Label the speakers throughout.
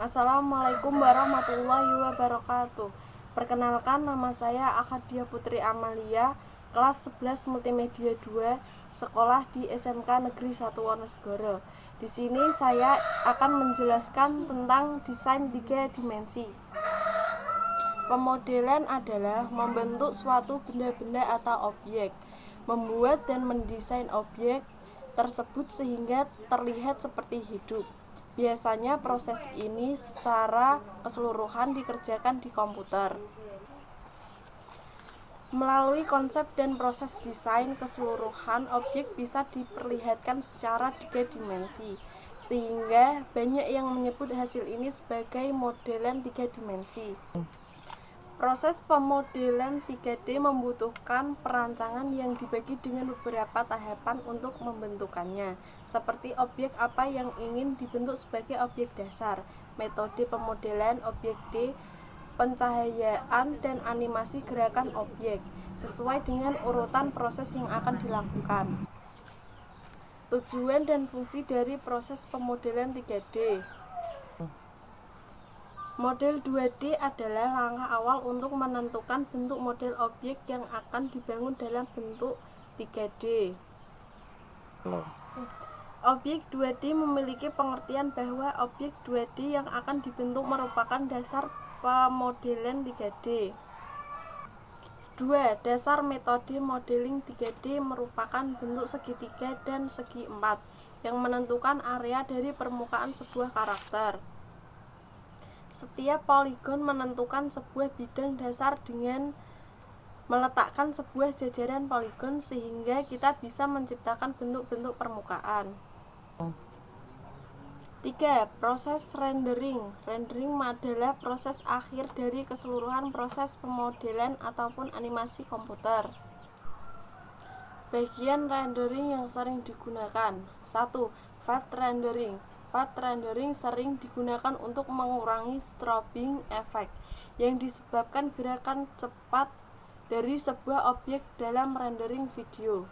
Speaker 1: Assalamualaikum warahmatullahi wabarakatuh. Perkenalkan, nama saya Akhadia Putri Amalia, kelas 11 Multimedia 2, sekolah di SMK Negeri 1 Wonosobo. Di sini saya akan menjelaskan tentang desain 3 dimensi. Pemodelan adalah membentuk suatu benda-benda atau objek, membuat dan mendesain objek tersebut sehingga terlihat seperti hidup. Biasanya proses ini secara keseluruhan dikerjakan di komputer. Melalui konsep dan proses desain keseluruhan, objek bisa diperlihatkan secara 3 dimensi, sehingga banyak yang menyebut hasil ini sebagai modelan 3 dimensi. Proses pemodelan 3D membutuhkan perancangan yang dibagi dengan beberapa tahapan untuk membentukannya, seperti objek apa yang ingin dibentuk sebagai objek dasar, metode pemodelan objek D, pencahayaan dan animasi gerakan objek, sesuai dengan urutan proses yang akan dilakukan. Tujuan dan fungsi dari proses pemodelan 3D. Model 2D adalah langkah awal untuk menentukan bentuk model objek yang akan dibangun dalam bentuk 3D. Objek 2D memiliki pengertian bahwa objek 2D yang akan dibentuk merupakan dasar pemodelan 3D. 2. Dasar metode modeling 3D merupakan bentuk segitiga dan segi empat yang menentukan area dari permukaan sebuah karakter. Setiap poligon menentukan sebuah bidang dasar dengan meletakkan sebuah jajaran poligon sehingga kita bisa menciptakan bentuk-bentuk permukaan. 3. Proses rendering. Rendering adalah proses akhir dari keseluruhan proses pemodelan ataupun animasi komputer. Bagian rendering yang sering digunakan. 1. Fast rendering. Fast rendering sering digunakan untuk mengurangi strobing effect yang disebabkan gerakan cepat dari sebuah objek dalam rendering video.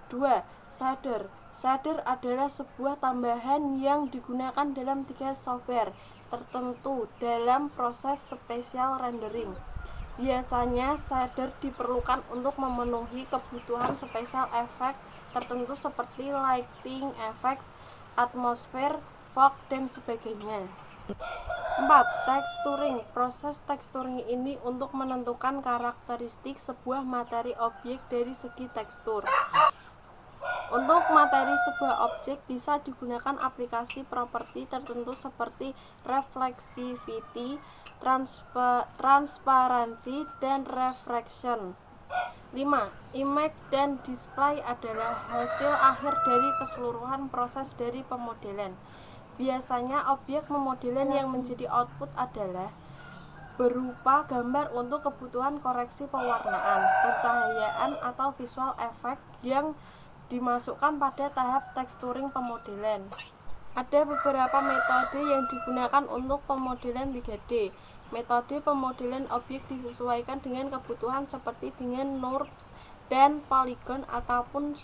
Speaker 1: 2. Shader. Shader adalah sebuah tambahan yang digunakan dalam 3 software tertentu dalam proses spesial rendering. Biasanya shader diperlukan untuk memenuhi kebutuhan spesial effect tertentu seperti lighting effects, atmosfer, fog, dan sebagainya. 4. Texturing. Proses texturing ini untuk menentukan karakteristik sebuah materi objek dari segi tekstur. Untuk materi sebuah objek bisa digunakan aplikasi properti tertentu seperti reflexivity, transparansi, dan refraction. 5. Image dan display adalah hasil akhir dari keseluruhan proses dari pemodelan. Biasanya objek pemodelan yang menjadi output adalah berupa gambar untuk kebutuhan koreksi pewarnaan, pencahayaan, atau visual effect yang dimasukkan pada tahap texturing pemodelan. Ada beberapa metode yang digunakan untuk pemodelan 3D. Metode pemodelan objek disesuaikan dengan kebutuhan seperti dengan NURBS dan polygon ataupun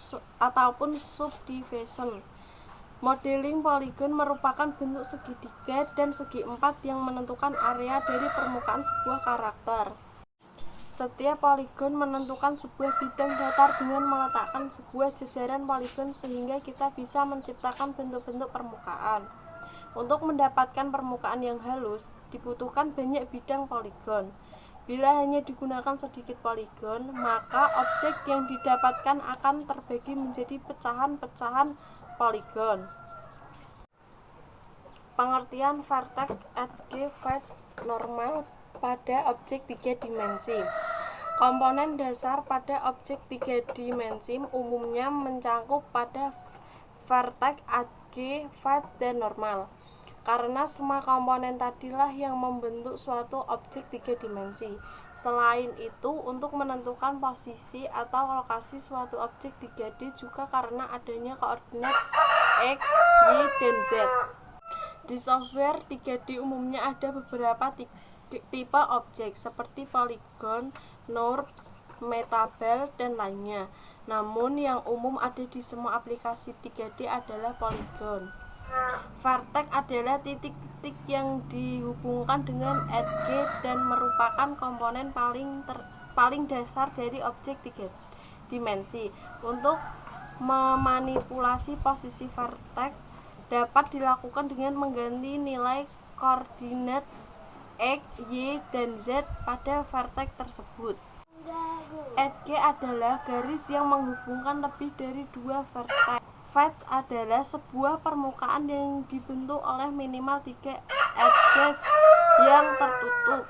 Speaker 1: subdivision. Modeling poligon merupakan bentuk segitiga dan segi empat yang menentukan area dari permukaan sebuah karakter. Setiap poligon menentukan sebuah bidang datar dengan meletakkan sebuah jajaran poligon sehingga kita bisa menciptakan bentuk-bentuk permukaan. Untuk mendapatkan permukaan yang halus, dibutuhkan banyak bidang poligon. Bila hanya digunakan sedikit poligon, maka objek yang didapatkan akan terbagi menjadi pecahan-pecahan poligon. Pengertian vertex edge fat normal pada objek 3 dimensi. Komponen dasar pada objek 3 dimensi umumnya mencakup pada vertex edge fat dan normal. Karena semua komponen tadilah yang membentuk suatu objek 3 dimensi. Selain itu, untuk menentukan posisi atau lokasi suatu objek 3D juga karena adanya koordinat X, Y, dan Z. Di software 3D umumnya ada beberapa tipe objek seperti poligon, NURBS, metabel, dan lainnya. Namun yang umum ada di semua aplikasi 3D adalah poligon. Vertex adalah titik-titik yang dihubungkan dengan edge dan merupakan komponen paling dasar dari objek 3 dimensi. Untuk memanipulasi posisi vertex dapat dilakukan dengan mengganti nilai koordinat X, Y, dan Z pada vertex tersebut. Edge adalah garis yang menghubungkan lebih dari 2 vertex. Face adalah sebuah permukaan yang dibentuk oleh minimal 3 edges yang tertutup.